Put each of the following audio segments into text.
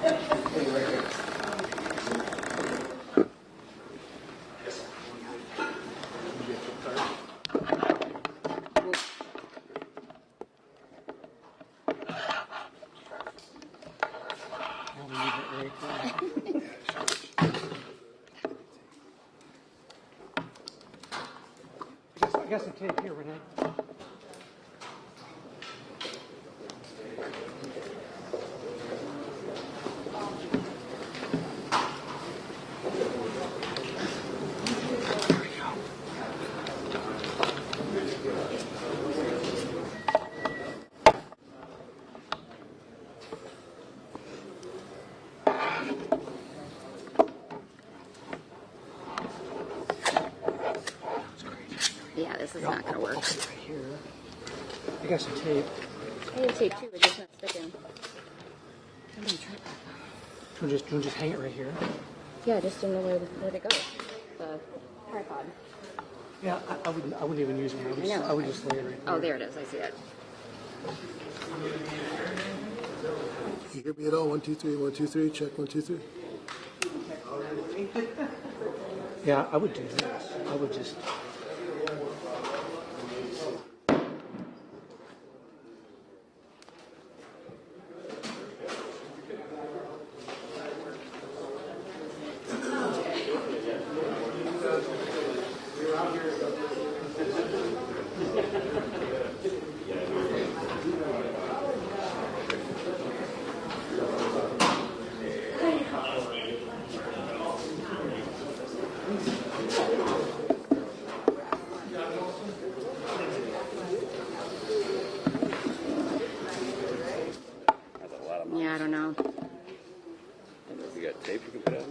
I got some tape here, Renee. Yeah, this is not going to work. Right here. I got some tape. I have tape too, it's just not sticking. I'm going to try that. Do you want to just hang it right here? Yeah, I just didn't know where to go. The tripod. Yeah, I wouldn't even use one. I would just lay it right there. Oh, there it is. I see it. You hear me at all? 1, 2, 3, 1, 2, 3. Check 1, 2, 3. Yeah, I would do this. I would just. Yeah, I don't know. You got tape you can put on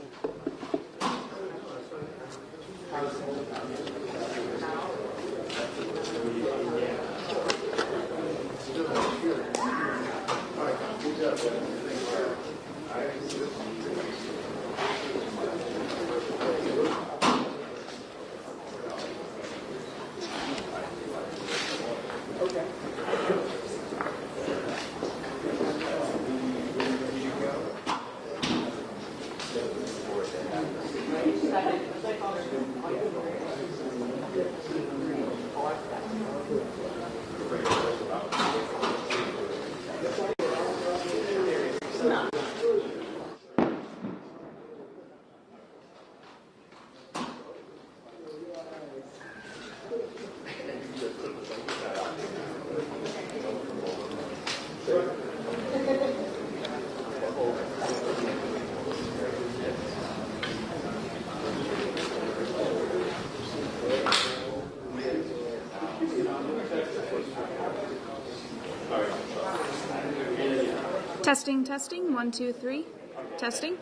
Testing, testing, 1, 2, 3. Testing.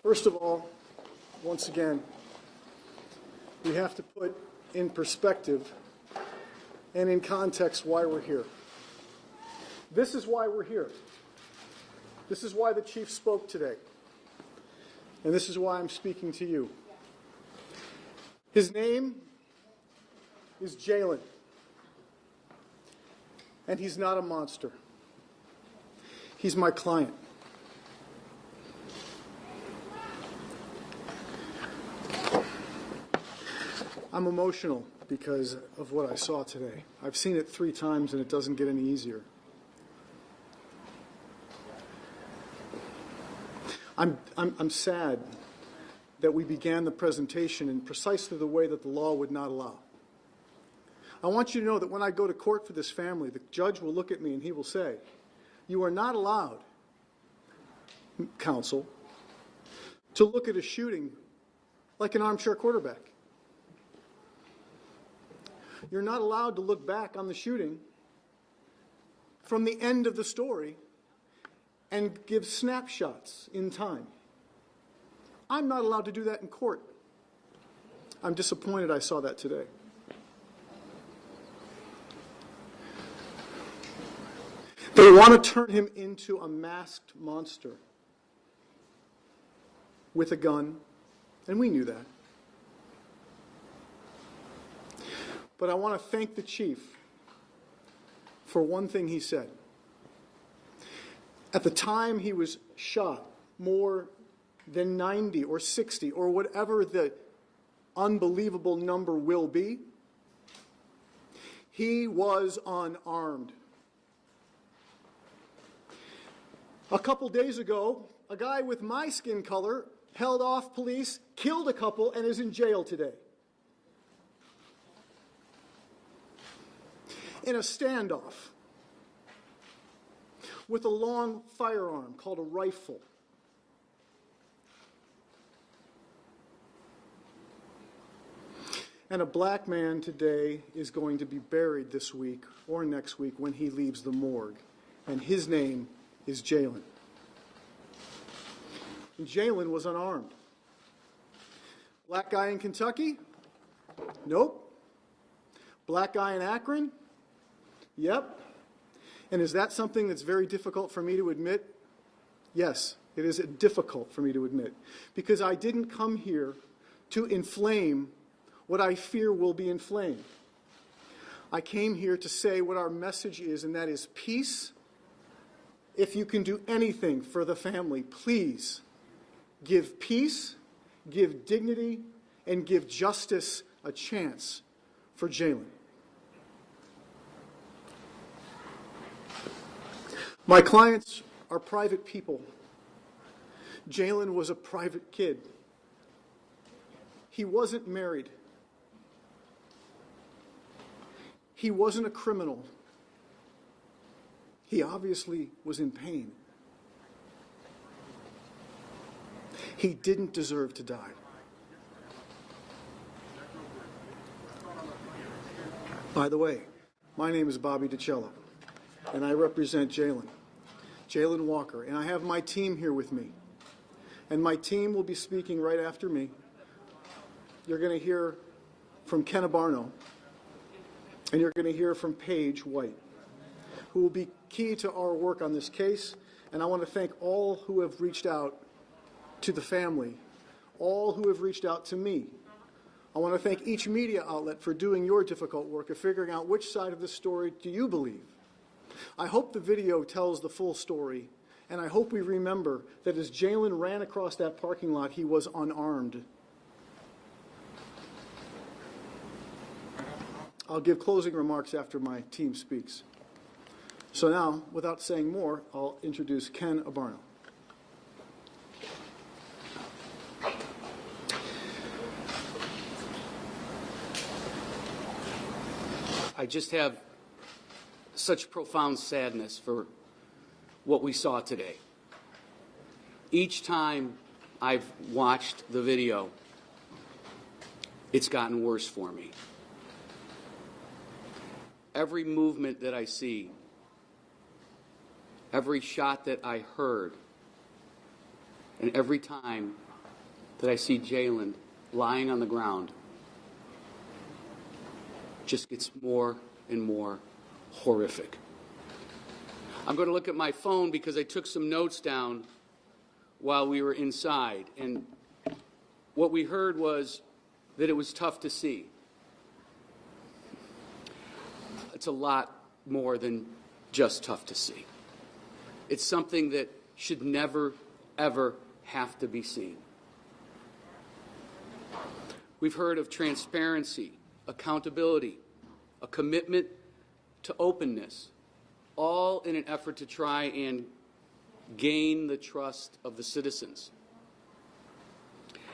First of all, once again, we have to put in perspective and in context why we're here. This is why we're here. This is why the chief spoke today. And this is why I'm speaking to you. His name is Jalen. And he's not a monster. He's my client. I'm emotional because of what I saw today. I've seen it 3 times and it doesn't get any easier. I'm sad that we began the presentation in precisely the way that the law would not allow. I want you to know that when I go to court for this family, the judge will look at me and he will say, "You are not allowed, counsel, to look at a shooting like an armchair quarterback. You're not allowed to look back on the shooting from the end of the story and give snapshots in time. I'm not allowed to do that in court." I'm disappointed I saw that today. They want to turn him into a masked monster with a gun, and we knew that. But I want to thank the chief for one thing he said. At the time he was shot, more than 90 or 60 or whatever the unbelievable number will be, he was unarmed. A couple days ago, a guy with my skin color held off police, killed a couple, and is in jail today. In a standoff with a long firearm called a rifle. And a black man today is going to be buried this week or next week when he leaves the morgue. And his name is Jalen. And Jalen was unarmed. Black guy in Kentucky? Nope. Black guy in Akron? Yep. And is that something that's very difficult for me to admit? Yes, it is difficult for me to admit. Because I didn't come here to inflame what I fear will be inflamed. I came here to say what our message is, and that is peace. If you can do anything for the family, please give peace, give dignity, and give justice a chance for Jalen. My clients are private people. Jalen was a private kid. He wasn't married. He wasn't a criminal. He obviously was in pain. He didn't deserve to die. By the way, my name is Bobby DiCello, and I represent Jalen Walker, and I have my team here with me. And my team will be speaking right after me. You're going to hear from Ken Abarno, and you're going to hear from Paige White, who will be key to our work on this case. And I want to thank all who have reached out to the family, all who have reached out to me. I want to thank each media outlet for doing your difficult work of figuring out which side of the story do you believe. I hope the video tells the full story, and I hope we remember that as Jalen ran across that parking lot, he was unarmed. I'll give closing remarks after my team speaks. So now, without saying more, I'll introduce Ken Abarno. I just have such profound sadness for what we saw today. Each time I've watched the video, it's gotten worse for me. Every movement that I see, every shot that I heard, and every time that I see Jalen lying on the ground just gets more and more horrific. I'm going to look at my phone because I took some notes down while we were inside, and what we heard was that it was tough to see. It's a lot more than just tough to see. It's something that should never, ever have to be seen. We've heard of transparency, accountability, a commitment to openness, all in an effort to try and gain the trust of the citizens,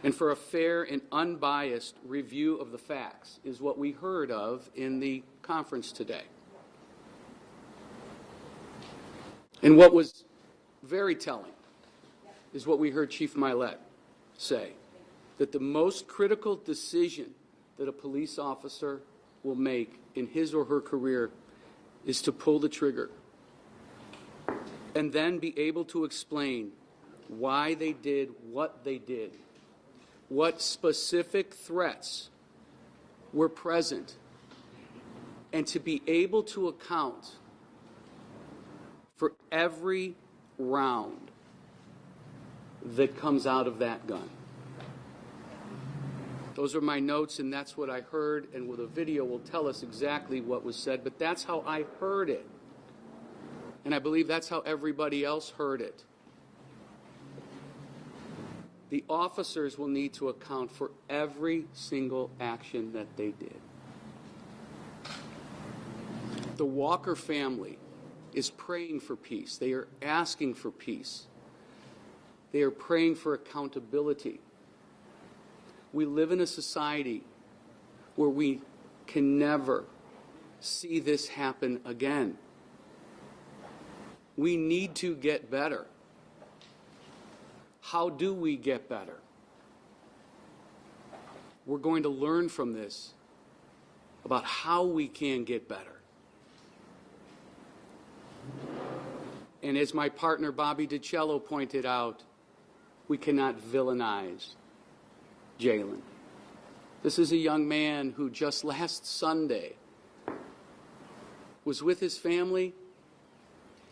and for a fair and unbiased review of the facts is what we heard of in the conference today. And what was very telling is what we heard Chief Milet say, that the most critical decision that a police officer will make in his or her career is to pull the trigger and then be able to explain why they did what they did, what specific threats were present, and to be able to account for every round that comes out of that gun. Those are my notes, and that's what I heard, and the video will tell us exactly what was said, but that's how I heard it. And I believe that's how everybody else heard it. The officers will need to account for every single action that they did. The Walker family is praying for peace. They are asking for peace. They are praying for accountability. We live in a society where we can never see this happen again. We need to get better. How do we get better? We're going to learn from this about how we can get better. And as my partner Bobby DiCello pointed out, we cannot villainize Jalen. This is a young man who just last Sunday was with his family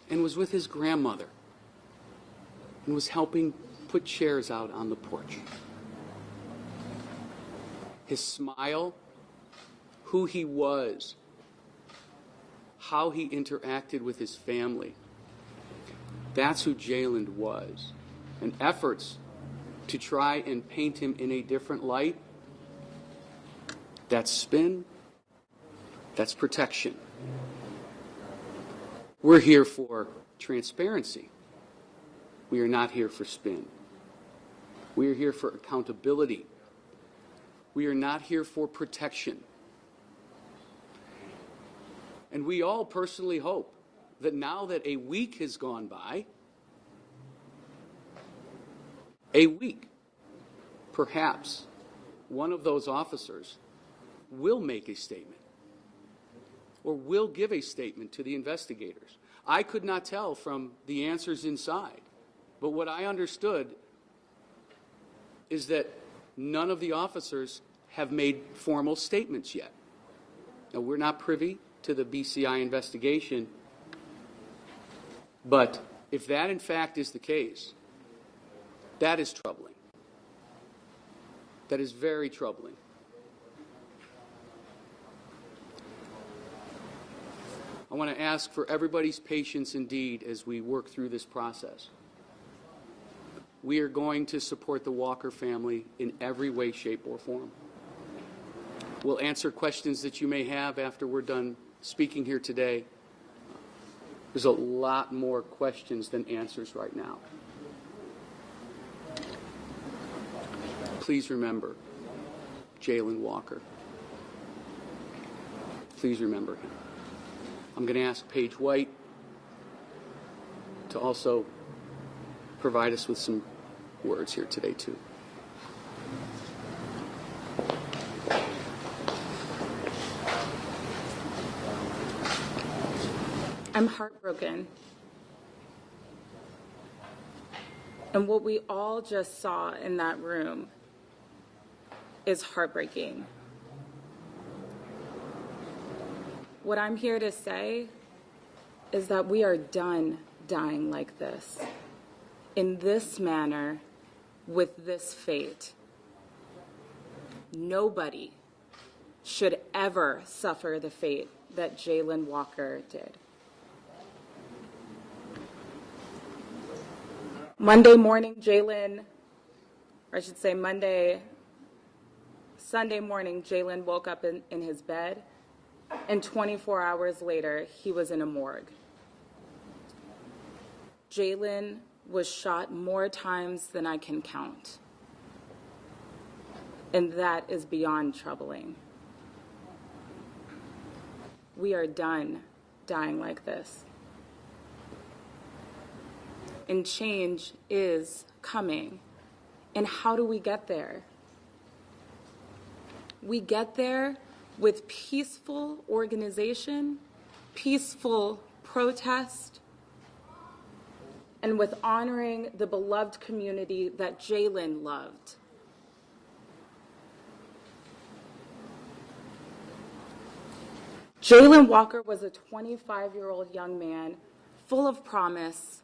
and was with his grandmother and was helping put chairs out on the porch. His smile, who he was, how he interacted with his family, that's who Jalen was. And efforts to try and paint him in a different light, that's spin, that's protection. We're here for transparency. We are not here for spin. We are here for accountability. We are not here for protection. And we all personally hope that now that a week has gone by, perhaps one of those officers will make a statement or will give a statement to the investigators. I could not tell from the answers inside, but what I understood is that none of the officers have made formal statements yet. Now, we're not privy to the BCI investigation, but if that in fact is the case, that is troubling. That is very troubling. I want to ask for everybody's patience indeed as we work through this process. We are going to support the Walker family in every way, shape, or form. We'll answer questions that you may have after we're done speaking here today. There's a lot more questions than answers right now. Please remember Jalen Walker. Please remember him. I'm going to ask Paige White to also provide us with some words here today, too. I'm heartbroken. And what we all just saw in that room is heartbreaking. What I'm here to say is that we are done dying like this, in this manner, with this fate. Nobody should ever suffer the fate that Jayland Walker did. Sunday morning, Jayland woke up in his bed, and 24 hours later, he was in a morgue. Jayland was shot more times than I can count. And that is beyond troubling. We are done dying like this. And change is coming. And how do we get there? We get there with peaceful organization, peaceful protest, and with honoring the beloved community that Jayland loved. Jayland Walker was a 25-year-old young man full of promise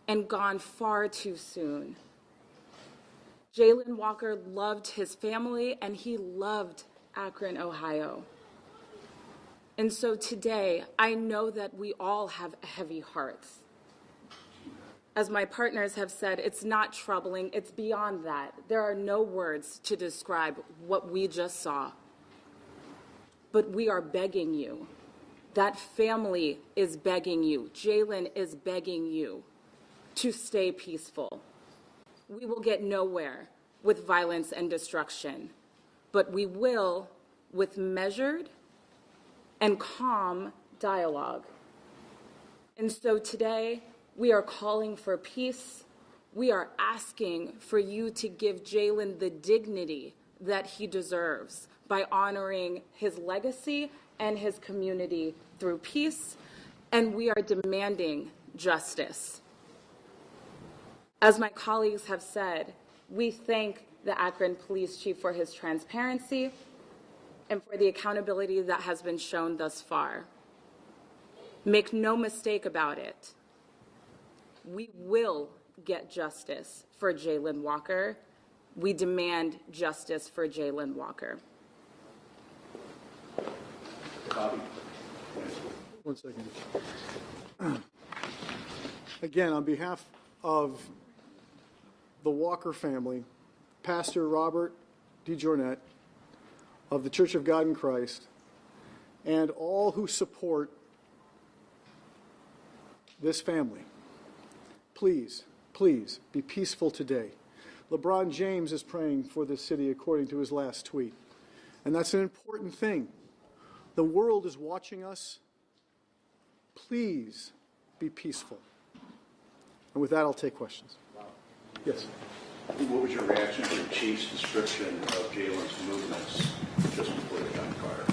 and gone far too soon. Jayland Walker loved his family and he loved Akron, Ohio. And so today, I know that we all have heavy hearts. As my partners have said, it's not troubling, it's beyond that. There are no words to describe what we just saw. But we are begging you. That family is begging you. Jayland is begging you to stay peaceful. We will get nowhere with violence and destruction, but we will with measured and calm dialogue. And so today, we are calling for peace. We are asking for you to give Jayland the dignity that he deserves by honoring his legacy and his community through peace, and we are demanding justice. As my colleagues have said, we thank the Akron Police Chief for his transparency and for the accountability that has been shown thus far. Make no mistake about it. We will get justice for Jayland Walker. We demand justice for Jayland Walker. Bobby. 1 second. Again, on behalf of the Walker family, Pastor Robert DeJournette of the Church of God in Christ, and all who support this family, please, please be peaceful today. LeBron James is praying for this city according to his last tweet, and that's an important thing. The world is watching us. Please be peaceful. And with that, I'll take questions. Yes. What was your reaction to the Chief's description of Jayland's movements just before the gunfire?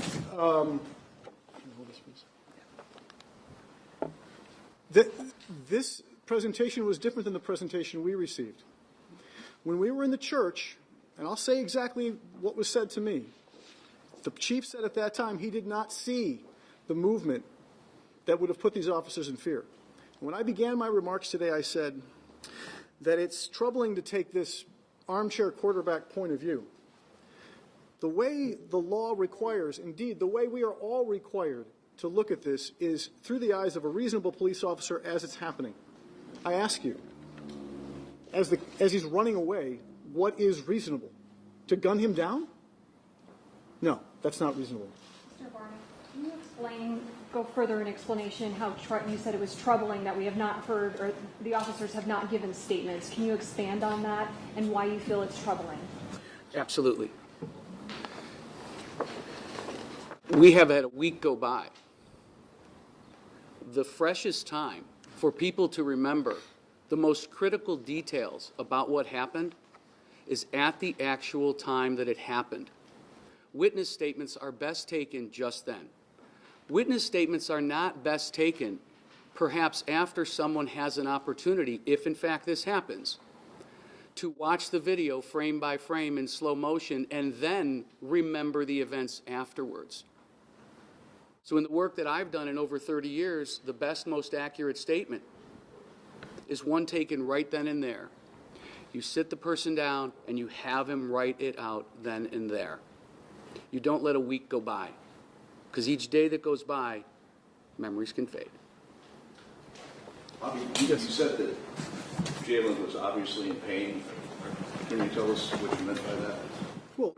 This presentation was different than the presentation we received. When we were in the church, and I'll say exactly what was said to me, the chief said at that time he did not see the movement that would have put these officers in fear. And when I began my remarks today, I said that it's troubling to take this armchair quarterback point of view. The way the law requires, indeed, the way we are all required to look at this is through the eyes of a reasonable police officer as it's happening. I ask you, as he's running away, what is reasonable? To gun him down? No, that's not reasonable. Mr. Barnett, can you go further in explanation how you said it was troubling that we have not heard, or the officers have not given statements. Can you expand on that and why you feel it's troubling? Absolutely. We have had a week go by. The freshest time for people to remember the most critical details about what happened is at the actual time that it happened. Witness statements are best taken just then. Witness statements are not best taken perhaps after someone has an opportunity, if in fact this happens, to watch the video frame by frame in slow motion and then remember the events afterwards. So in the work that I've done in over 30 years, the best, most accurate statement is one taken right then and there. You sit the person down and you have him write it out then and there. You don't let a week go by, because each day that goes by, memories can fade. Bobby, you said that Jalen was obviously in pain. Can you tell us what you meant by that? Well,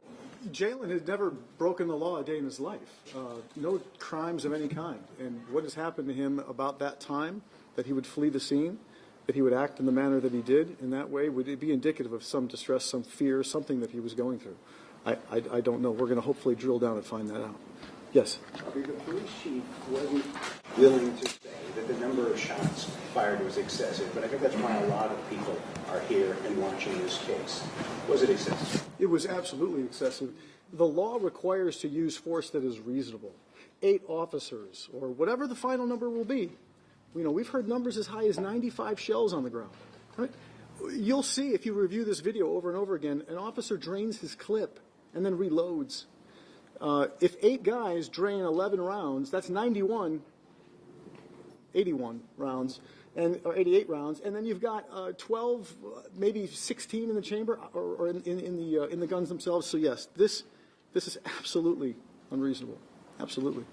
Jalen had never broken the law a day in his life. No crimes of any kind. And what has happened to him about that time, that he would flee the scene, that he would act in the manner that he did in that way, would it be indicative of some distress, some fear, something that he was going through? I don't know. We're going to hopefully drill down and find that out. Yes? The police chief wasn't willing to say that the number of shots fired was excessive, but I think that's why a lot of people are here and watching this case. Was it excessive? It was absolutely excessive. The law requires to use force that is reasonable. 8 officers, or whatever the final number will be. You know, we've heard numbers as high as 95 shells on the ground. Right? You'll see, if you review this video over and over again, an officer drains his clip and then reloads. If 8 guys drain 11 rounds, that's 81 rounds, or 88 rounds, and then you've got 12, maybe 16 in the chamber, or in the guns themselves. So yes, this is absolutely unreasonable. Absolutely.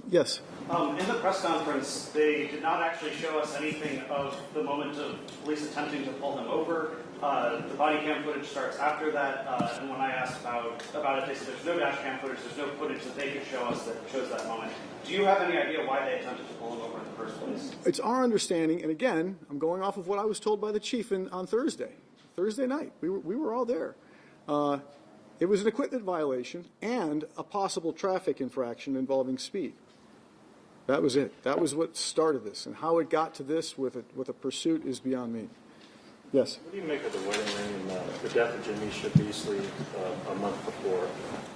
Yes. In the press conference, they did not actually show us anything of the moment of police attempting to pull him over. The body cam footage starts after that, and when I asked about it, they said there's no dash cam footage, there's no footage that they could show us that shows that moment. Do you have any idea why they attempted to pull him over in the first place? It's our understanding, and again, I'm going off of what I was told by the chief on Thursday night. We were all there. It was an equipment violation and a possible traffic infraction involving speed. That was it. That was what started this, and how it got to this with a pursuit is beyond me. Yes. What do you make of the wedding ring and the death of Jamisha Beasley a month before?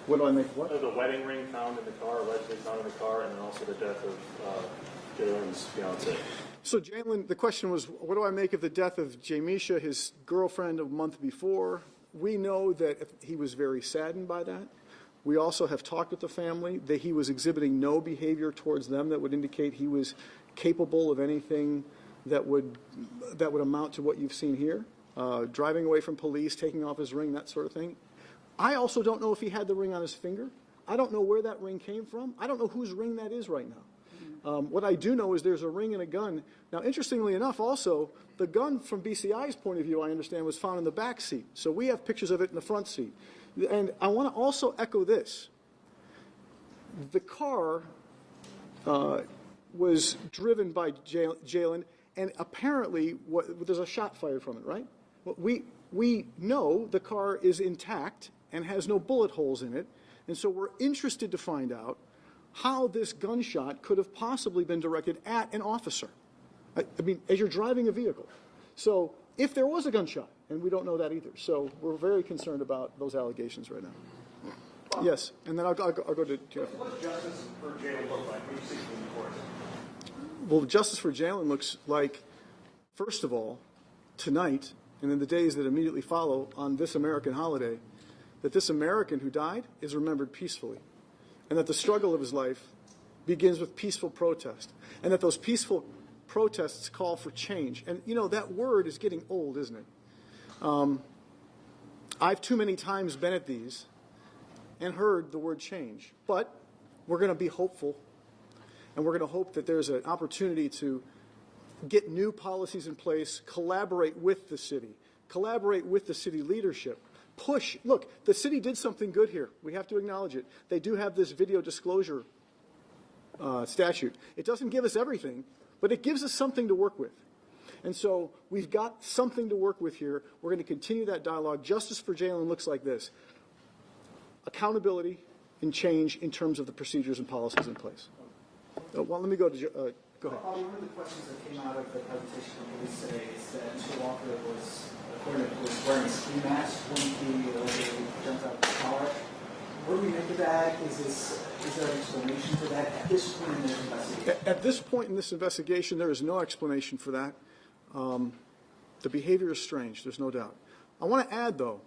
What do I make of what? The wedding ring found in the car, allegedly found in the car, and then also the death of Jalen's fiance. So Jalen, the question was, what do I make of the death of Jamisha, his girlfriend, a month before? We know that he was very saddened by that. We also have talked with the family that he was exhibiting no behavior towards them that would indicate he was capable of anything that would amount to what you've seen here, driving away from police, taking off his ring, that sort of thing. I also don't know if he had the ring on his finger. I don't know where that ring came from. I don't know whose ring that is right now. What I do know is there's a ring and a gun. Now, interestingly enough, also, the gun from BCI's point of view, I understand, was found in the back seat. So we have pictures of it in the front seat. And I want to also echo this. The car was driven by Jalen, and apparently there's a shot fired from it, right? We know the car is intact and has no bullet holes in it, and so we're interested to find out how this gunshot could have possibly been directed at an officer. I mean, as you're driving a vehicle. So if there was a gunshot, and we don't know that either. So we're very concerned about those allegations right now. Yes, and then I'll go to Jeff. What does justice for Jalen look like? What do you see from the court? Well, justice for Jalen looks like, first of all, tonight, and in the days that immediately follow on this American holiday, that this American who died is remembered peacefully, and that the struggle of his life begins with peaceful protest, and that those peaceful protests call for change. And, you know, that word is getting old, isn't it? I've too many times been at these and heard the word change, but we're going to be hopeful, and we're going to hope that there's an opportunity to get new policies in place, collaborate with the city leadership, push. Look, the city did something good here. We have to acknowledge it. They do have this video disclosure statute. It doesn't give us everything, but it gives us something to work with. And so we've got something to work with here. We're going to continue that dialogue. Justice for Jalen looks like this: accountability and change in terms of the procedures and policies in place. Well, let me go to go ahead. One of the questions that came out of the presentation from police today is that Mr. Walker was, according to police, wearing a ski mask when he allegedly jumped out of the car. What do we make of that? Is there an explanation for that at this point in this investigation? At this point in this investigation, there is no explanation for that. The behavior is strange, there's no doubt. I want to add, though,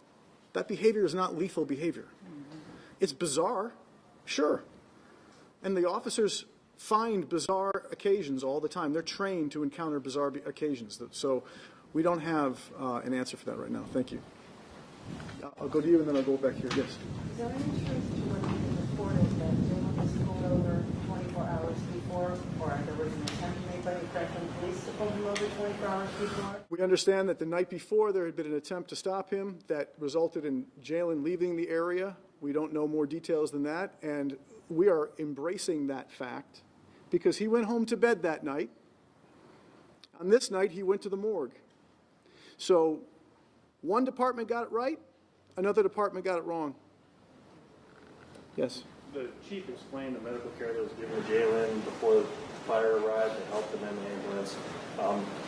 that behavior is not lethal behavior. It's bizarre, sure. And the officers find bizarre occasions all the time. They're trained to encounter bizarre occasions. So we don't have an answer for that right now. Thank you. I'll go to you, and then I'll go back here. Yes. Is there any truth to what has been reported that Jalen was pulled over 24 hours before, or there was an attempt made by the Franklin police to pull him over 24 hours before? We understand that the night before there had been an attempt to stop him that resulted in Jalen leaving the area. We don't know more details than that, and we are embracing that fact because he went home to bed that night. On this night, he went to the morgue. So one department got it right, another department got it wrong. Yes? The chief explained the medical care that was given to Jalen before the fire arrived and helped him in the ambulance.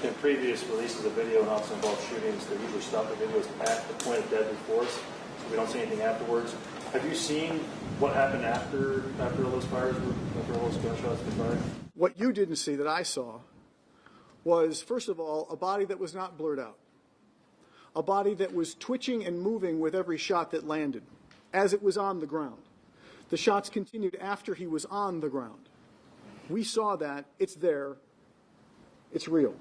In previous releases of video and also involved shootings, they usually stop the videos at the point of deadly force, so we don't see anything afterwards. Have you seen what happened after all those fires, after all those gunshots were fired? What you didn't see that I saw was, first of all, a body that was not blurred out. A body that was twitching and moving with every shot that landed as it was on the ground. The shots continued after he was on the ground. We saw that. It's there. It's real.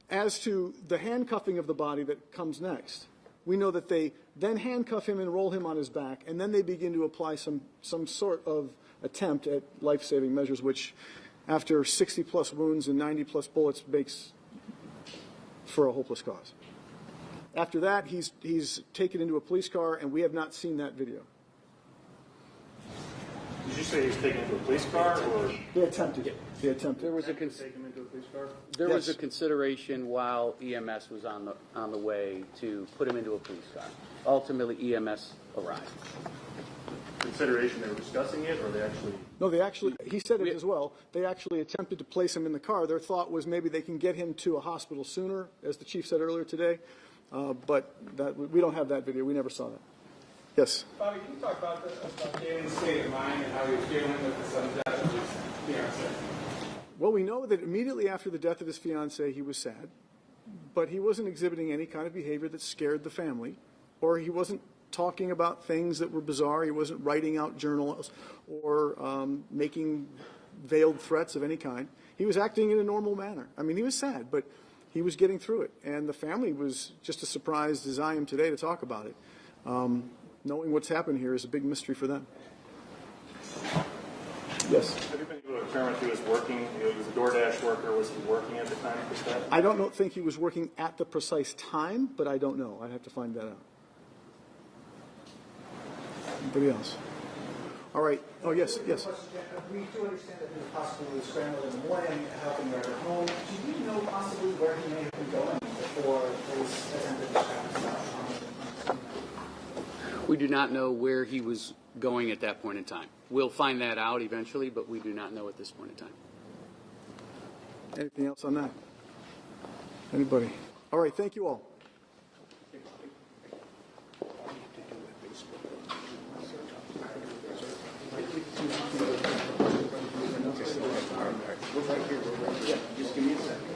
As to the handcuffing of the body that comes next, we know that they then handcuff him and roll him on his back, and then they begin to apply some sort of attempt at life-saving measures, which after 60-plus wounds and 90-plus bullets makes for a hopeless cause. After that, he's taken into a police car, and we have not seen that video. Did you say he was taken into a police car, or they attempted? They attempted. There was a take him into a police car? There was a consideration while EMS was on the way to put him into a police car. Ultimately, EMS arrived. Consideration, they were discussing it, or they actually? No, they actually, he said it as well, they actually attempted to place him in the car. Their thought was maybe they can get him to a hospital sooner, as the chief said earlier today, but we don't have that video. We never saw that. Yes? Bobby, can you talk about Jalen's state of mind and how he was dealing with the sudden death of his fiancée? Well, we know that immediately after the death of his fiancée, he was sad, but he wasn't exhibiting any kind of behavior that scared the family, or he wasn't talking about things that were bizarre. He wasn't writing out journals or making veiled threats of any kind. He was acting in a normal manner. I mean, he was sad, but he was getting through it. And the family was just as surprised as I am today to talk about it. Knowing what's happened here is a big mystery for them. Yes? Have you been able to determine if he was working? He was a DoorDash worker. Was he working at the time of his death? I don't think he was working at the precise time, but I don't know. I'd have to find that out. Anybody else? All right. Oh, yes, yes. We do understand that he was possibly scrambled in the morning, helping her at her home. Do you know possibly where he may have been going before police attempted to stop him? We do not know where he was going at that point in time. We'll find that out eventually, but we do not know at this point in time. Anything else on that? Anybody? All right. Thank you all. Just give me a second.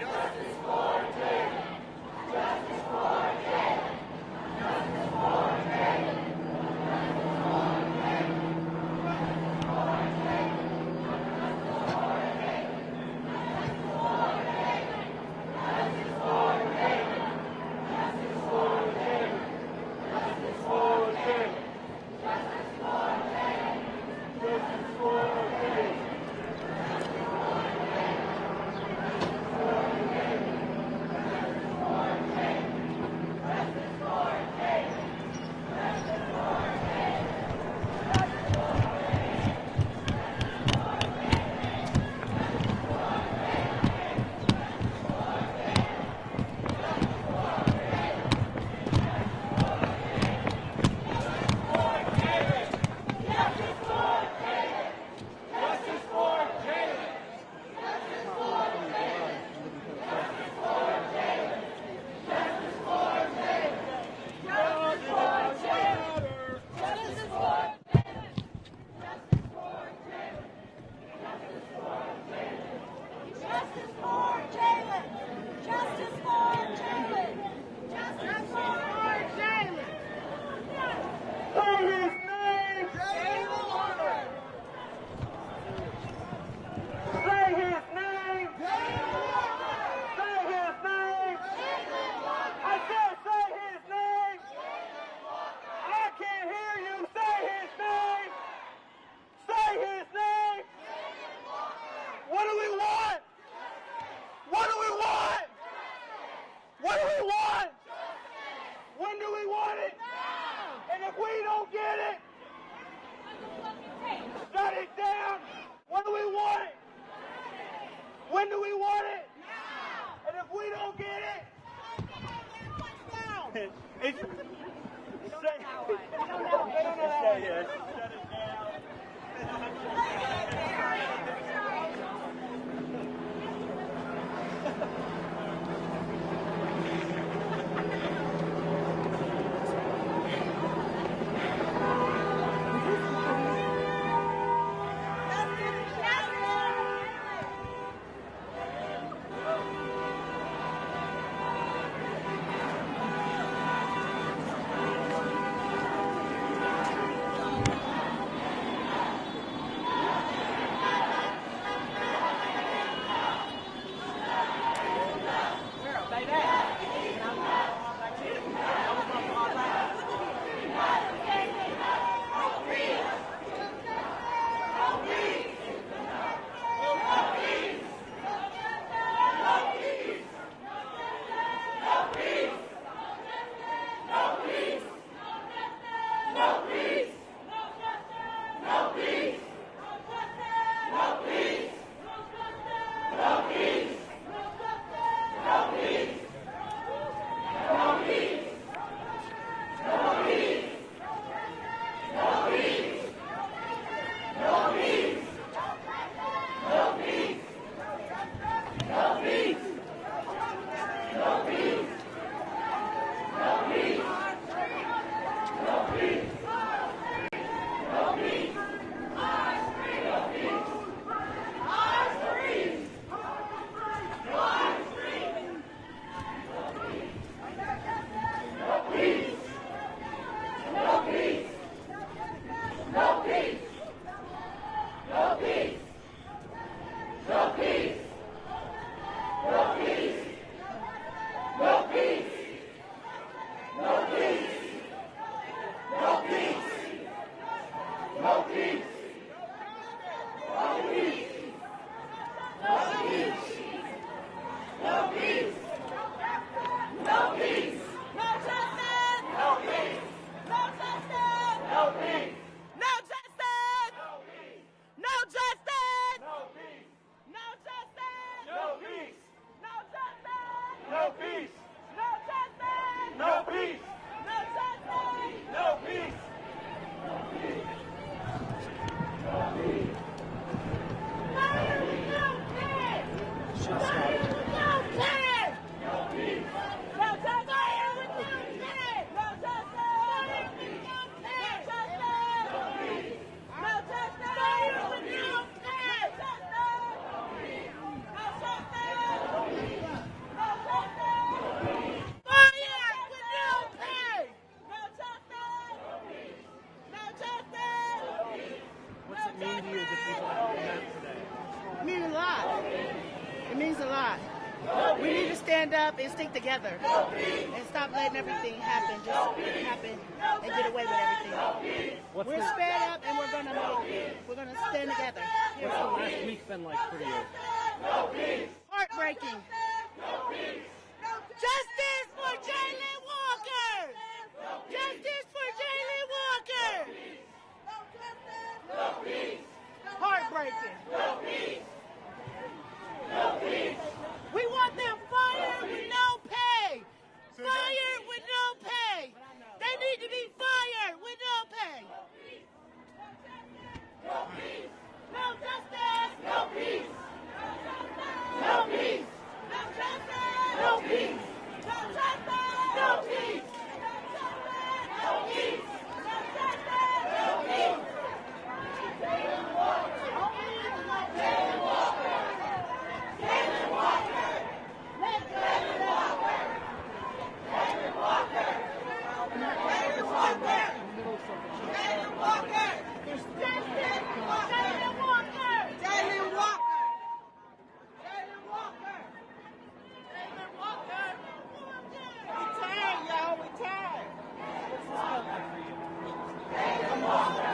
When do we want it? And if we don't get We need to stand up and stick together and stop letting everything happen, just happen and get away with everything. We're sped up and we're gonna stand together. What's the last week been like for you? Heartbreaking. Justice for Jaylen Walker! Justice for Jaylen Walker! Heartbreaking. We want them fired with no pay. Fired with no pay. They need to be fired with no pay. No justice. No peace. No peace. No justice. No peace. No justice. No peace. No peace. No justice. No peace. Jaylen Walker. Jaylen Walker. Jaylen Walker. Let Jaylen Walker. Jaylen Walker. Jaylen Walker. Jaylen Walker. There's justice for Jaylen Walker. Jaylen Walker. Jaylen Walker. Jaylen Walker. We tired, y'all. We tired. Jaylen Walker.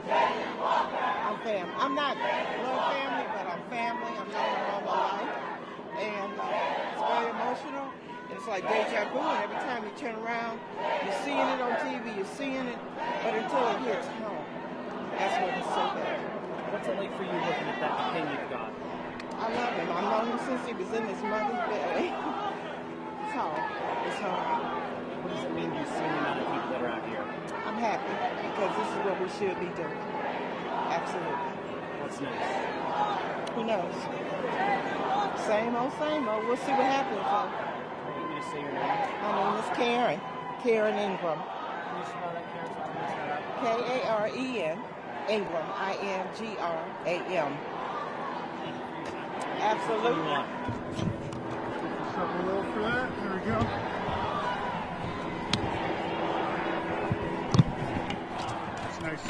Jaylen Walker. I'm fam. I'm not blood family, but I'm family. I'm known her all my life. And it's very emotional. It's like deja vu, and every time you turn around, you're seeing it on TV, you're seeing it, but until it hits home, that's when it's so bad. What's it like for you looking at that thing you've got? I love him. I've known him since he was in his mother's belly. It's hard. It's hard. What does it mean to you seeing the amount of people that are out here? I'm happy because this is what we should be doing. Absolutely. What's next? Who knows? Same old, same old. We'll see what happens. You want me to say your name? My name is Karen. Karen Ingram. Can you spell that, Karen, so I can mess that up? Karen Ingram. Ingram. Absolutely. Up a little for that. There we go. That's nice.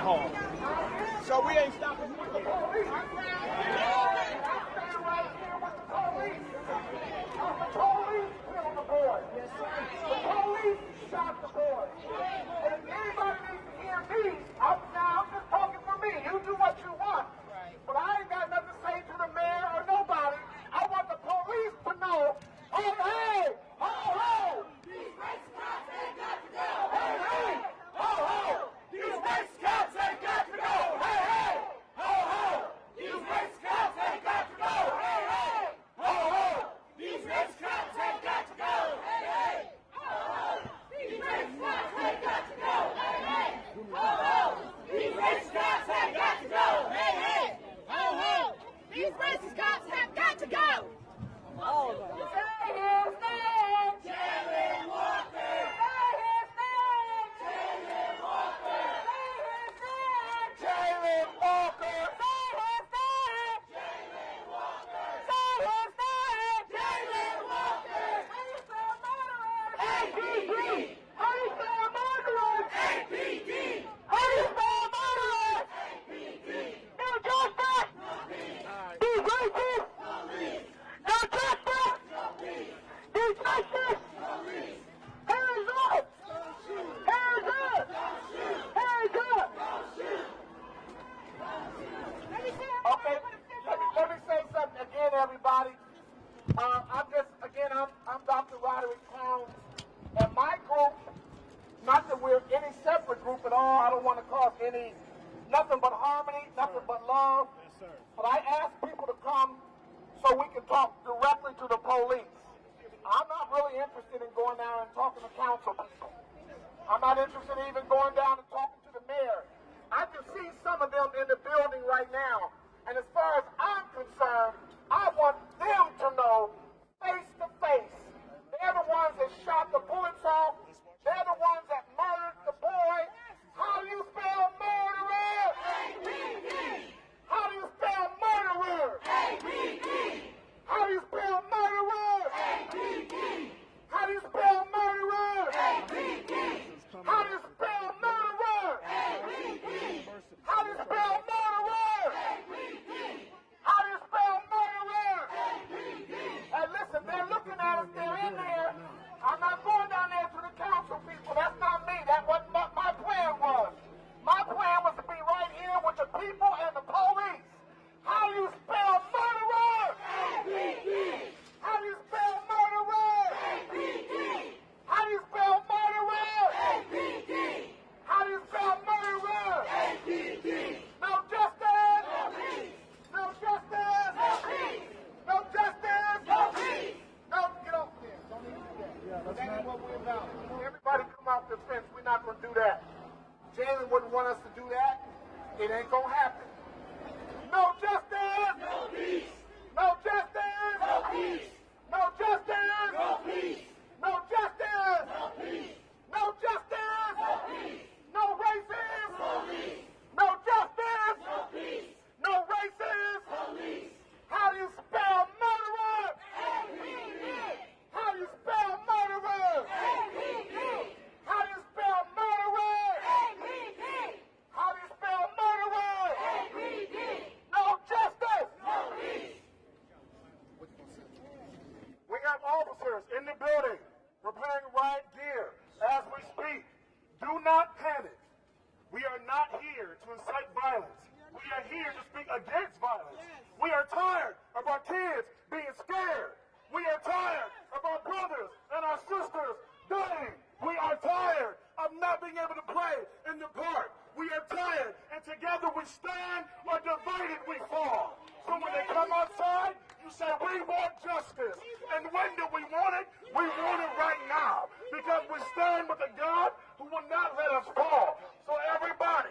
call. So we ain't stopping people. Yes, sir. The police shot the boy. And if anybody needs to hear me, I'm just talking for me. You do what you want. But I ain't got nothing to say to the mayor or nobody. I want the police to know, hey, hey, ho, ho. These racist cops ain't got to go. Hey, hey, ho, ho. These racist cops ain't got to go. Hey, hey, ho, ho. These racist cops ain't got to go. Hey, hey, ho, ho. These racist cops ain't got to go. Hey, hey, ho, ho. These racist cops ain't got to go. Hey, hey, ho, ho. These racist cops ain't got to go. Hey, hey, ho, ho. These racist cops have got to go. All of them. Say his name. Jalen Walker. Say his name. Jalen Walker. Say his name. Jalen Walker. Say his name. Jalen Walker. Say his name. Jalen Walker. How you spell murderers? APD. How you spell murderers? APD. How you spell murderers? APD. No justice. These racists. No justice. These racists. Hands up. Hands up. Hands up. Okay, let me say something again, everybody. I'm Dr. Roderick Towns, and my group, not that we're any separate group at all, I don't want to cause any, nothing but harmony, nothing but love, but I ask people to come so we can talk directly to the police. I'm not really interested in going down and talking to council people. I'm not interested in even going down and talking to the mayor. I can see some of them in the building right now. And as far as I'm concerned, I want them to know face to face. They're the ones that shot the bullets off. They're the ones that murdered the boy. How do you spell murderer? APD. How do you spell murderer? APD. How do you spell murderer? APD. How do you spell murderer? APD. How do you spell murderer? APD. How do you spell murderer? APD. How do you spell murderer? APD. And listen, they're looking at us, they're in there. I'm not going down there to the council people. That's not me. That's what my plan was. My plan was to be right here with the people and the police. How do you spell murderer? APD. How do you spell murderer? APD. How do you spell murderer? APD. How do you spell murderer? APD. No justice. No peace. No justice. No peace. No justice. No peace. No, get off there. Don't even do that. That ain't what we're about. Everybody come off the fence. We're not going to do that. Jalen wouldn't want us to do that. It ain't going to happen. No justice. No peace. No justice. No peace. No justice. No peace. No justice. No peace. No justice. No peace. No racism. Police. No justice. No peace. No racism. Police. How do you spell murderer? APD. How do you spell murderer? APD. How do you spell murderer? APD. How do you spell murderer? APD. No justice. No peace. We have officers in the building preparing riot gear as we speak. Do not panic. We are not here to incite violence. We are here to speak against violence. We are tired of our kids being scared. We are tired of our brothers and our sisters dying. We are tired of not being able to play in the park. We are tired, and together we stand, or divided we fall. So when they come outside, you say, we want justice. And when do we want it? We want it right now. Because we stand with a God who will not let us fall. So everybody,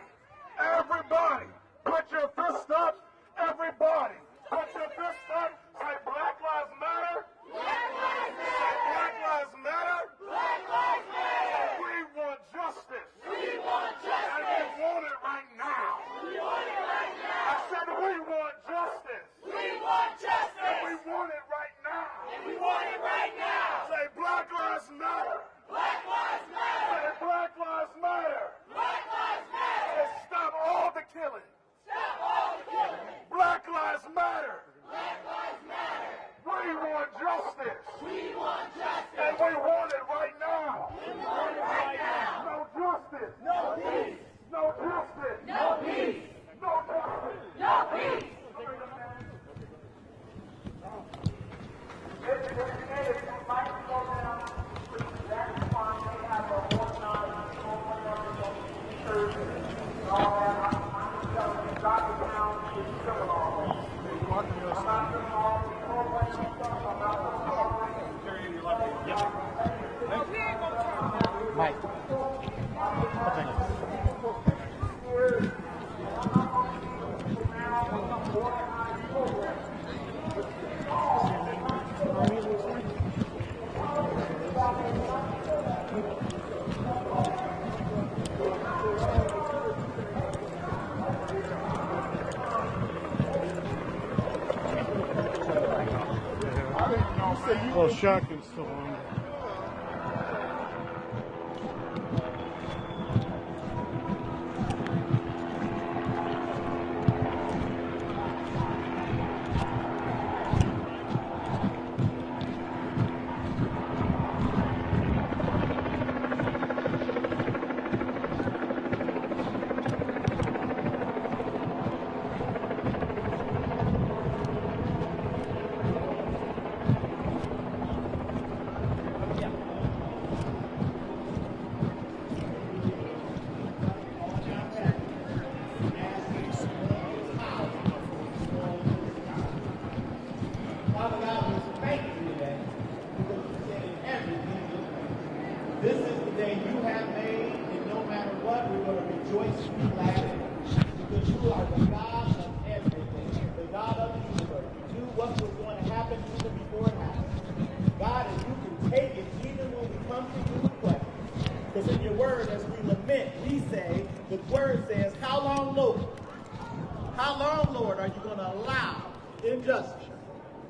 put your fist up. Everybody, put your fist up. Say Black Lives Matter. Black Lives Matter. Black Lives Matter. Black Lives Matter. We want justice. We want justice. And we want it right now. We want it right now. I said we want justice. We want justice. And we want it right now. And we want it right now. Say Black Lives Matter. Black Lives Matter. Say Black Lives Matter. killing. Black Lives Matter. We want justice. And we want it right now. No justice. No peace. No justice. No peace. No justice. No peace. Mike. Well, shotgun's still on.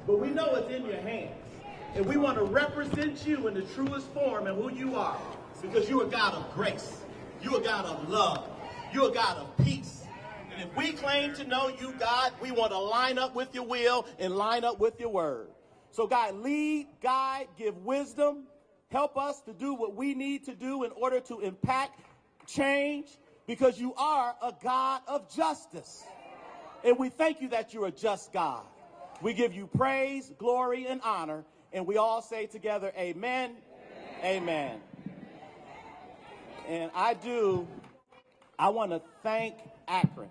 But we know it's in your hands. And we want to represent you in the truest form and who you are. Because you're a God of grace. You're a God of love. You're a God of peace. And if we claim to know you, God, we want to line up with your will and line up with your word. So God, lead, guide, give wisdom. Help us to do what we need to do in order to impact change. Because you are a God of justice. And we thank you that you're a just God. We give you praise, glory, and honor, and we all say together, amen, amen. And I want to thank Akron.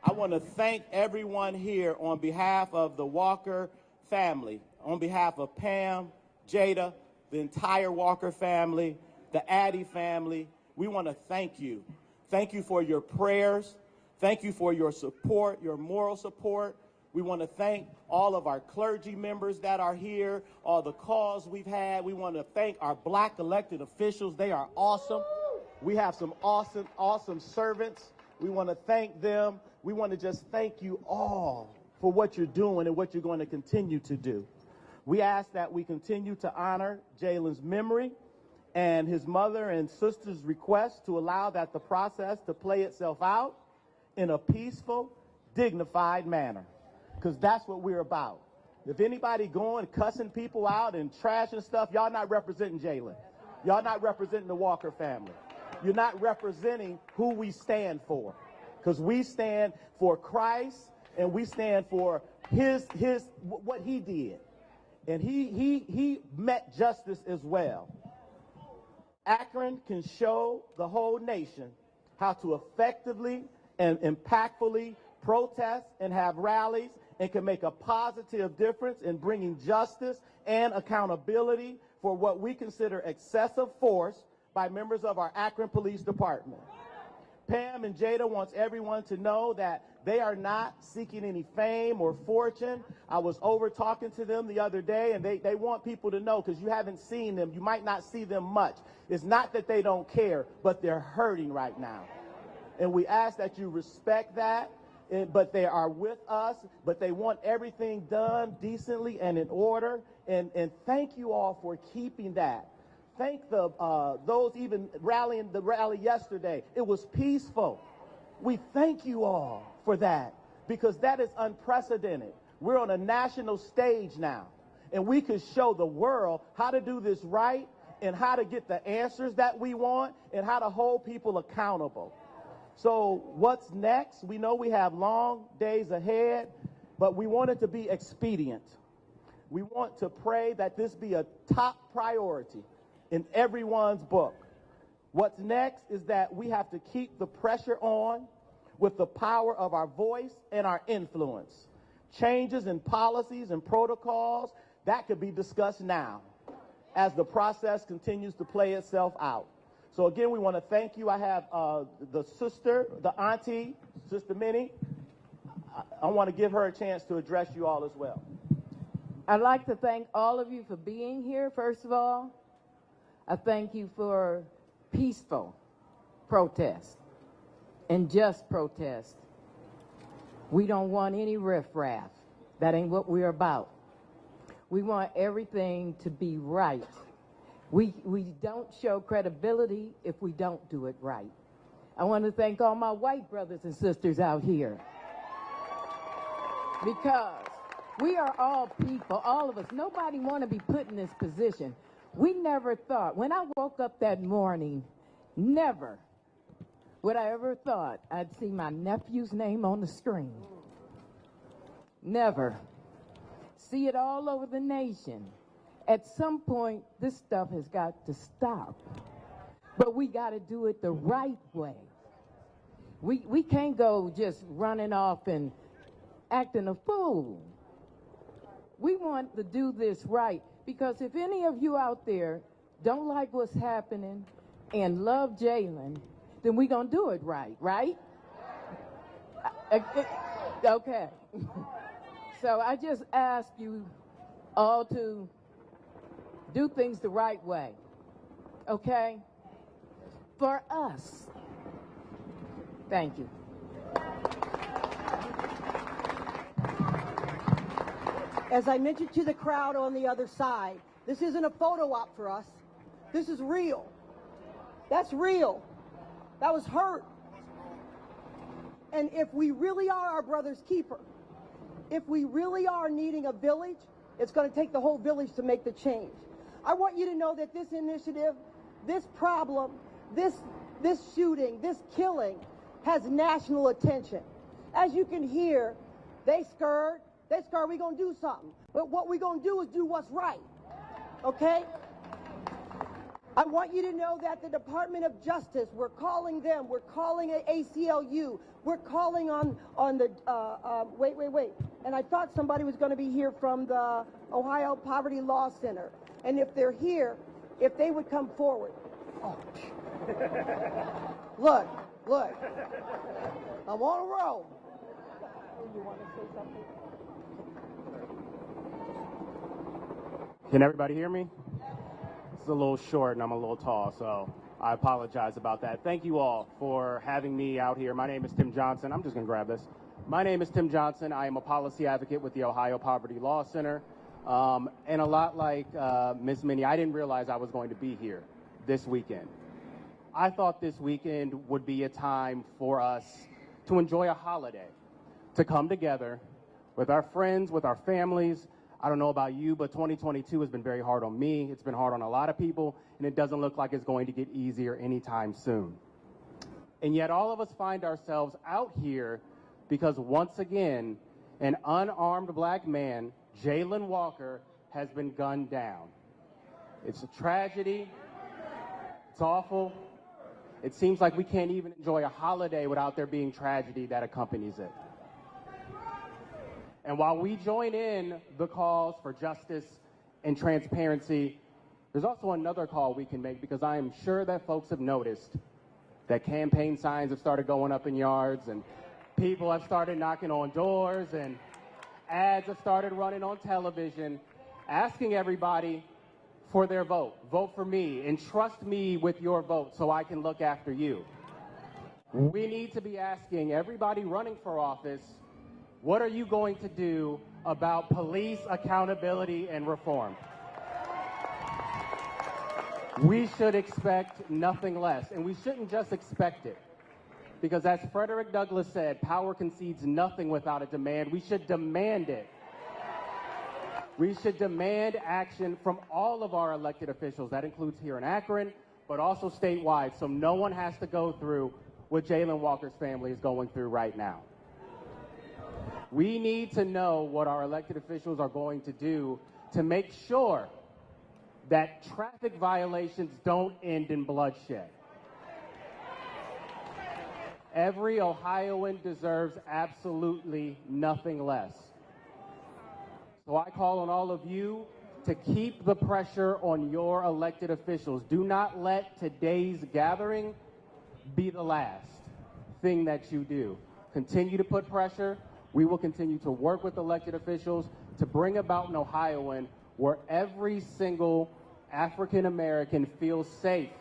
I want to thank everyone here on behalf of the Walker family, on behalf of Pam, Jada, the entire Walker family, the Addy family. We want to thank you. Thank you for your prayers. Thank you for your support, your moral support. We want to thank all of our clergy members that are here, all the calls we've had. We want to thank our black elected officials. They are awesome. We have some awesome servants. We want to thank them. We want to just thank you all for what you're doing and what you're going to continue to do. We ask that we continue to honor Jalen's memory and his mother and sister's request to allow that the process to play itself out in a peaceful, dignified manner. Because that's what we're about. If anybody going cussing people out and trashing stuff, y'all not representing Jalen. Y'all not representing the Walker family. You're not representing who we stand for. Because we stand for Christ and we stand for what he did. And he met justice as well. Akron can show the whole nation how to effectively and impactfully protest and have rallies and can make a positive difference in bringing justice and accountability for what we consider excessive force by members of our Akron Police Department. Pam and Jada wants everyone to know that they are not seeking any fame or fortune. I was over talking to them the other day, and they want people to know, because you haven't seen them, you might not see them much. It's not that they don't care, but they're hurting right now. And we ask that you respect that. But they are with us, but they want everything done decently and in order. And thank you all for keeping that. Thank those even rallying the rally yesterday. It was peaceful. We thank you all for that because that is unprecedented. We're on a national stage now, and we can show the world how to do this right and how to get the answers that we want and how to hold people accountable. So what's next? We know we have long days ahead, but we want it to be expedient. We want to pray that this be a top priority in everyone's book. What's next is that we have to keep the pressure on with the power of our voice and our influence. Changes in policies and protocols, that could be discussed now as the process continues to play itself out. So again, we want to thank you. I have the sister, the auntie, Sister Minnie. I want to give her a chance to address you all as well. I'd like to thank all of you for being here, first of all. I thank you for peaceful protest and just protest. We don't want any riffraff. That ain't what we're about. We want everything to be right. We don't show credibility if we don't do it right. I want to thank all my white brothers and sisters out here because we are all people, all of us. Nobody want to be put in this position. We never thought, when I woke up that morning, never would I ever thought I'd see my nephew's name on the screen. Never. See it all over the nation. At some point, this stuff has got to stop. But we got to do it the right way. We can't go just running off and acting a fool. We want to do this right. Because if any of you out there don't like what's happening and love Jalen, then we're going to do it right, right? Okay. So I just ask you all to do things the right way, okay? For us. Thank you. As I mentioned to the crowd on the other side, this isn't a photo op for us. This is real. That's real. That was hurt. And if we really are our brother's keeper, if we really are needing a village, it's going to take the whole village to make the change. I want you to know that this initiative, this problem, this shooting, this killing has national attention. As you can hear, they scared, we're going to do something. But what we're going to do is do what's right, okay? I want you to know that the Department of Justice, we're calling them, we're calling ACLU, we're calling on the, wait. And I thought somebody was going to be here from the Ohio Poverty Law Center. And if they're here, if they would come forward. Oh. Look. I'm on a roll. You want to say something? Can everybody hear me? It's a little short and I'm a little tall, so I apologize about that. Thank you all for having me out here. My name is Tim Johnson. I'm just going to grab this. My name is Tim Johnson. I am a policy advocate with the Ohio Poverty Law Center. And a lot like Ms. Minnie, I didn't realize I was going to be here this weekend. I thought this weekend would be a time for us to enjoy a holiday, to come together with our friends, with our families. I don't know about you, but 2022 has been very hard on me. It's been hard on a lot of people, and it doesn't look like it's going to get easier anytime soon. And yet all of us find ourselves out here because once again, an unarmed black man, Jalen Walker, has been gunned down. It's a tragedy. It's awful. It seems like we can't even enjoy a holiday without there being tragedy that accompanies it. And while we join in the calls for justice and transparency, there's also another call we can make, because I am sure that folks have noticed that campaign signs have started going up in yards and people have started knocking on doors and ads have started running on television asking everybody for their vote. Vote for me and trust me with your vote so I can look after you. We need to be asking everybody running for office, what are you going to do about police accountability and reform? We should expect nothing less, and we shouldn't just expect it. Because as Frederick Douglass said, power concedes nothing without a demand. We should demand it. We should demand action from all of our elected officials. That includes here in Akron, but also statewide, so no one has to go through what Jayland Walker's family is going through right now. We need to know what our elected officials are going to do to make sure that traffic violations don't end in bloodshed. Every Ohioan deserves absolutely nothing less. So I call on all of you to keep the pressure on your elected officials. Do not let today's gathering be the last thing that you do. Continue to put pressure. We will continue to work with elected officials to bring about an Ohioan where every single African American feels safe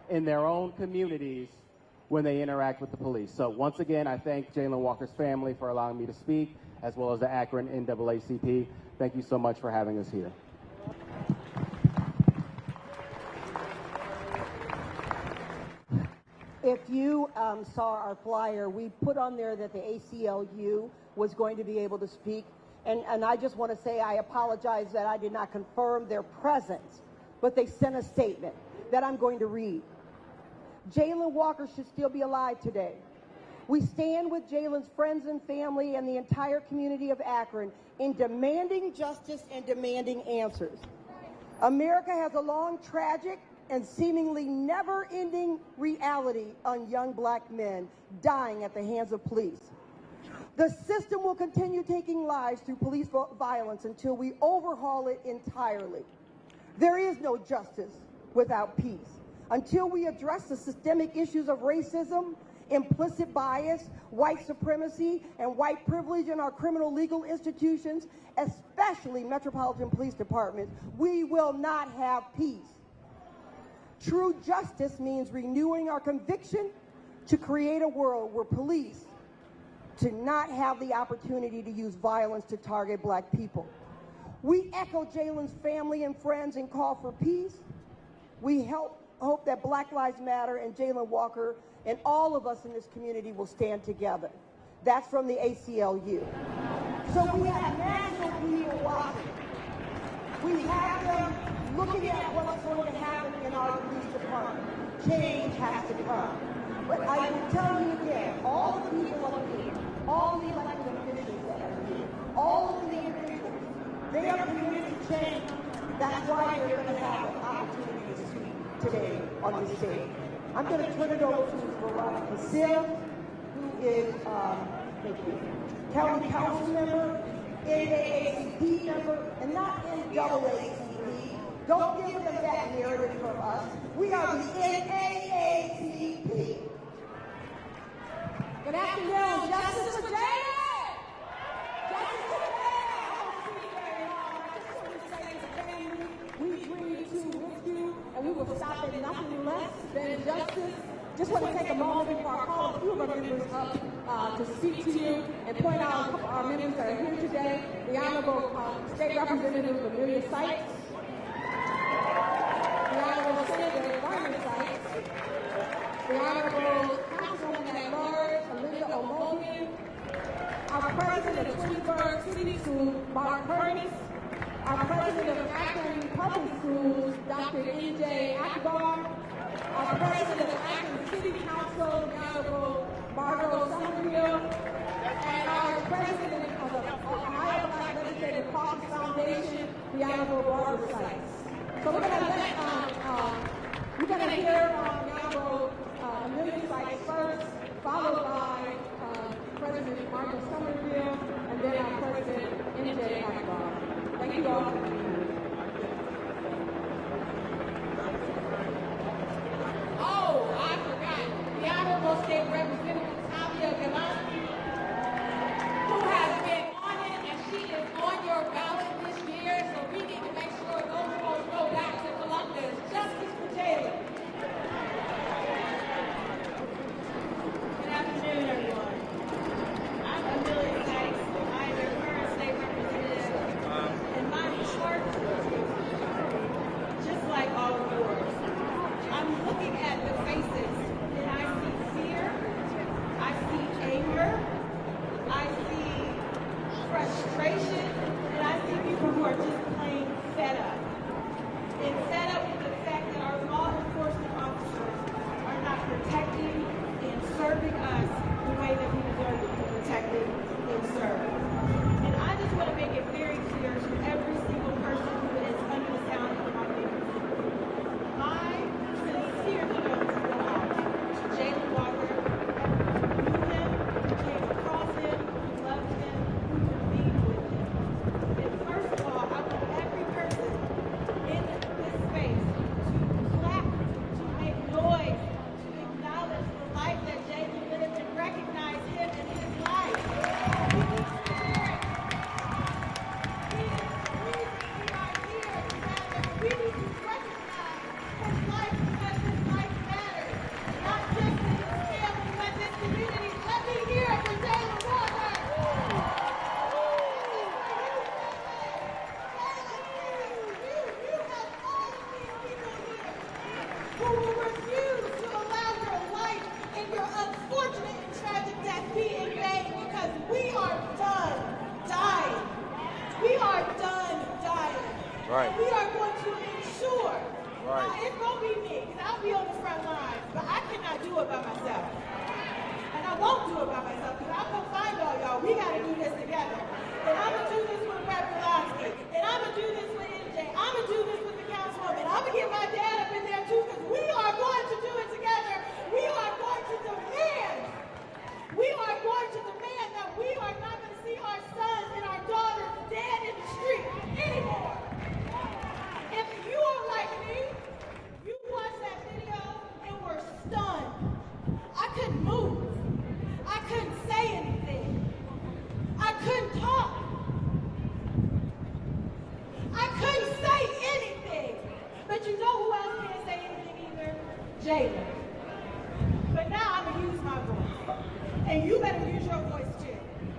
in their own communities when they interact with the police. So once again, I thank Jayland Walker's family for allowing me to speak, as well as the Akron NAACP. Thank you so much for having us here. If you saw our flyer, we put on there that the ACLU was going to be able to speak. And I just want to say I apologize that I did not confirm their presence, but they sent a statement that I'm going to read. Jayland Walker should still be alive today. We stand with Jayland's friends and family and the entire community of Akron in demanding justice and demanding answers. America has a long, tragic, and seemingly never-ending reality on young black men dying at the hands of police. The system will continue taking lives through police violence until we overhaul it entirely. There is no justice without peace. Until we address the systemic issues of racism, implicit bias, white supremacy, and white privilege in our criminal legal institutions, especially metropolitan police departments, we will not have peace. True justice means renewing our conviction to create a world where police do not have the opportunity to use violence to target black people. We echo Jayland's family and friends and call for peace. We hope that Black Lives Matter and Jayland Walker and all of us in this community will stand together. That's from the ACLU. So we have national people watching. We have them looking at what's going to happen in our police department. Change has to come. But I will tell you again, all the people up here, all the elected officials that are here, all of the individuals, they are committed to change. That's why they're going to have an opportunity to speak today on this stage. I'm going to turn it over to Veronica Sill, who is county council member, NAACP member, and not NAACP. Don't give them that narrative from us. We are the NAACP. Good afternoon. Justice for Jayland! Justice for Jayland! We bring you to with you, and we will stop at nothing less than justice. Just want to take a moment before I call a few of our members up to speak to you and point out a couple of our members that are here today. The Honorable State Representative Amelia Sykes, the Honorable Senator Barney Sykes, the Honorable Councilwoman at Large Alinda Omobian, our President of Twinsburg City Schools, Mark Curtis, our President of Akron Public Schools, Dr. N.J. Akbar, our President of Akron City Council, the Honorable Margot Somerville, and our President of the Ohio Black Legislative Caucus Foundation, the Honorable Barbara Sykes. So we're going to hear from the Honorable Amelia Sykes first, followed by President Margot Somerville, and then our President N.J. Akbar. Thank you all. Oh, I forgot. serving us the way that we deserve to be protected and served. And I just want to make it very clear to every single person who is under the sound of my voice. My sincere condolences go out to Jalen Walker, who knew him, who came across him, who loved him, who convened with him. And first of all, I want every person in this space to clap, to make noise, to acknowledge the life that Jalen lived and recognize him in his life. We need to hear it. He is the reason we are here together. We need to recognize his life because his life matters. Not just in his family, but this community. Let me hear it for Jalen Walker. You have all of these people here who will refuse to allow your life and your unfortunate and tragic death be in vain because we are done dying. We are done dying. Right. And we are going to ensure. Right. Now, it's going to be me because I'll be on the front lines, but I cannot do it by myself. And I won't do it by myself because I'll go find all y'all. We got to do this together. And I'm going to do this with Rev. Lansky. And I'm going to do this with MJ. I'm going to do this with the councilwoman. I'm going to get my dad up in there too because we are going to do it together. We are going to demand. We are going to demand that we are not going to see our sons and our daughters dead in the street anymore. If you are like me, you watched that video and were stunned. I couldn't move. I couldn't say anything. I couldn't talk. I couldn't say anything. But you know who else can't say anything either? Jalen. But now I'm going to use my voice. And you better use your voice too.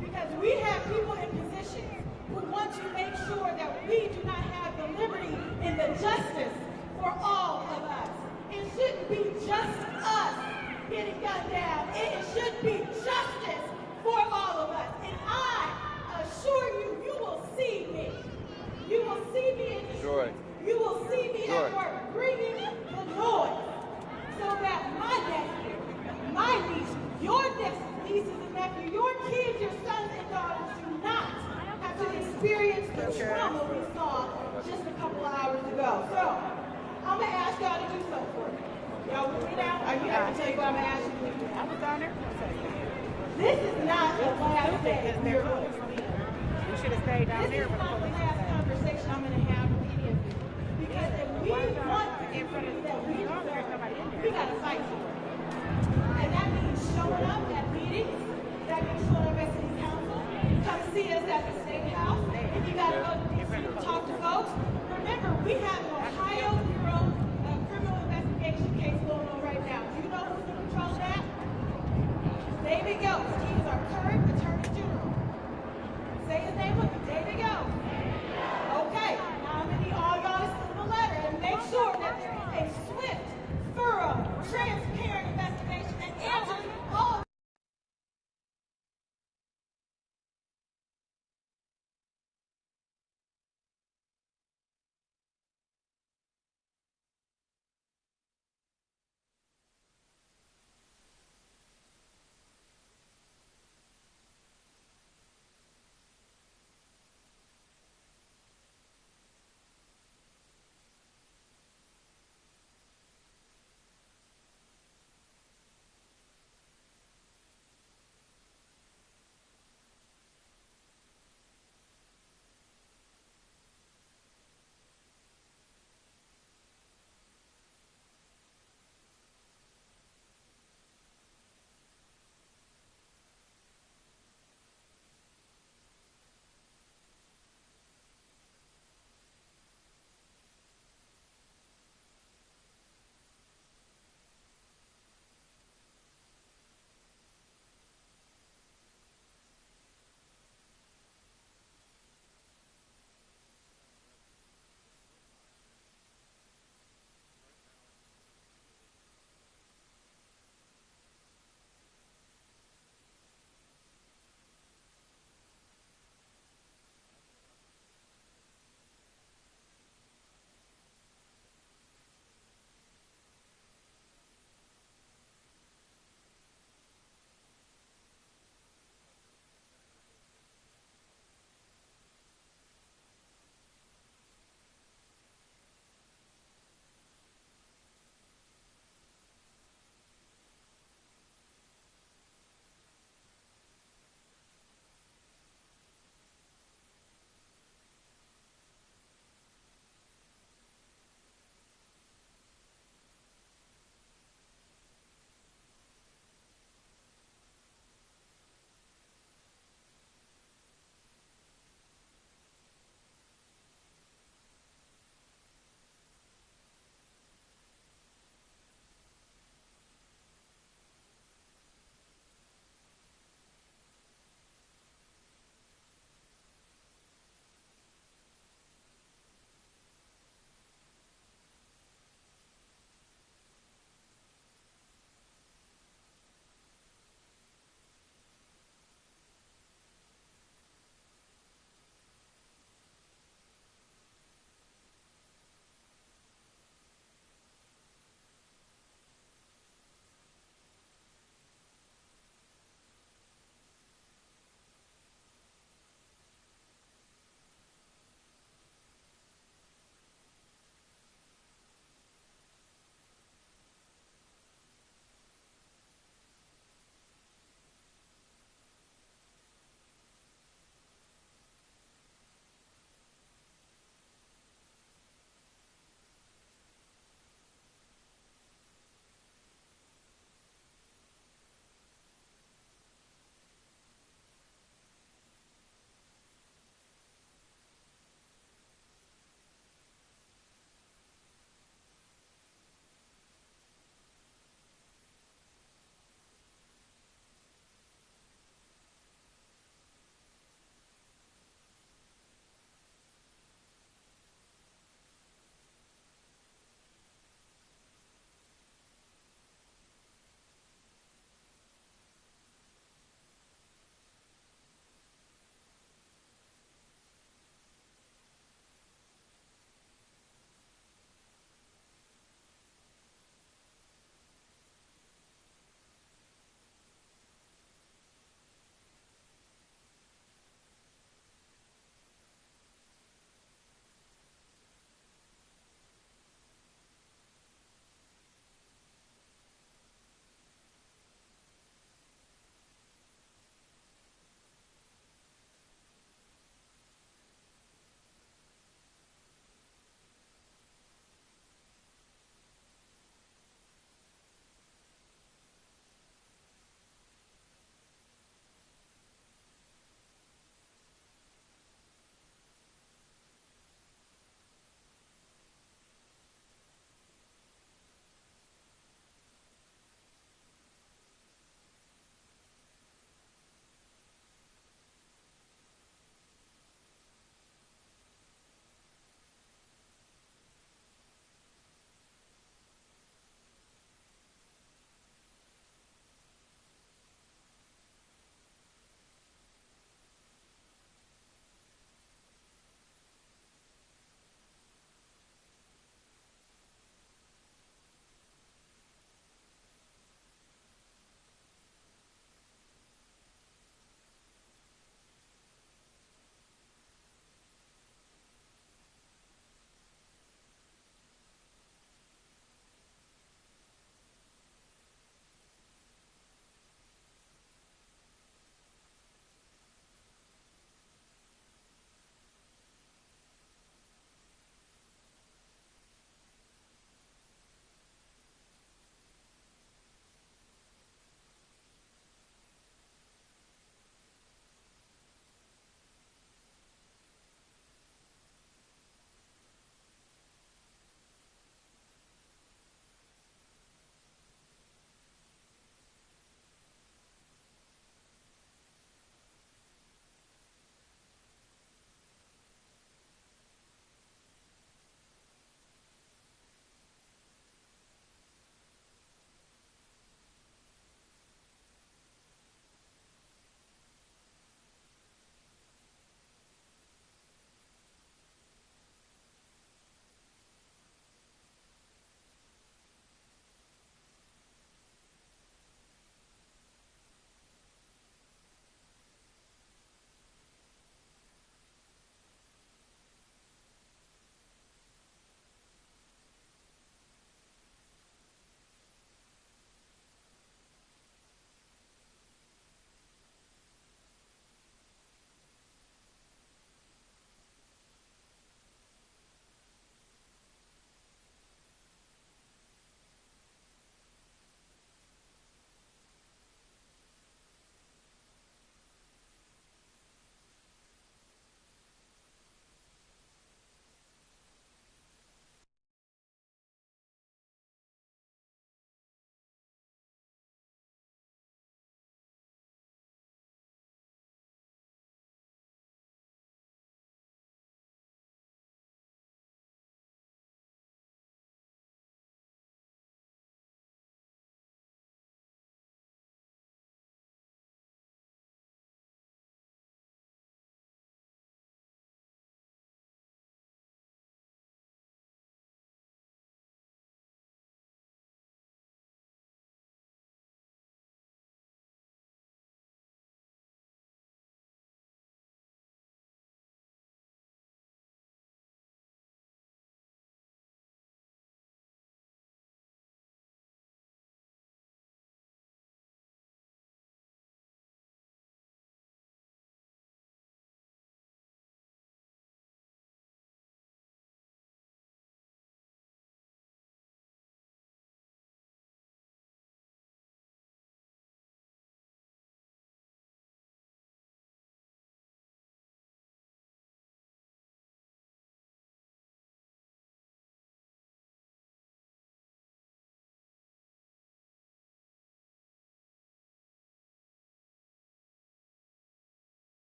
Because we have people in positions who want to make sure that we do not have the liberty and the justice for all of us. It shouldn't be just us getting gunned down. It should be justice for all of us. And I assure you, you will see me. You will see me in the street. You will see me at work bringing the noise so that my nephew, my niece, your nieces and nephews, your kids, your sons and daughters do not have to experience the trauma we saw just a couple of hours ago. So, I'm going to ask y'all to do something for me. Y'all with me now? I'm going to tell you what I'm going to ask you to do. I was down there. This is not the last day we're going to meet. We should have stayed down there. This is not the last conversation I'm going to have with any of you. Because if we want the community that we deserve, we got to fight for it.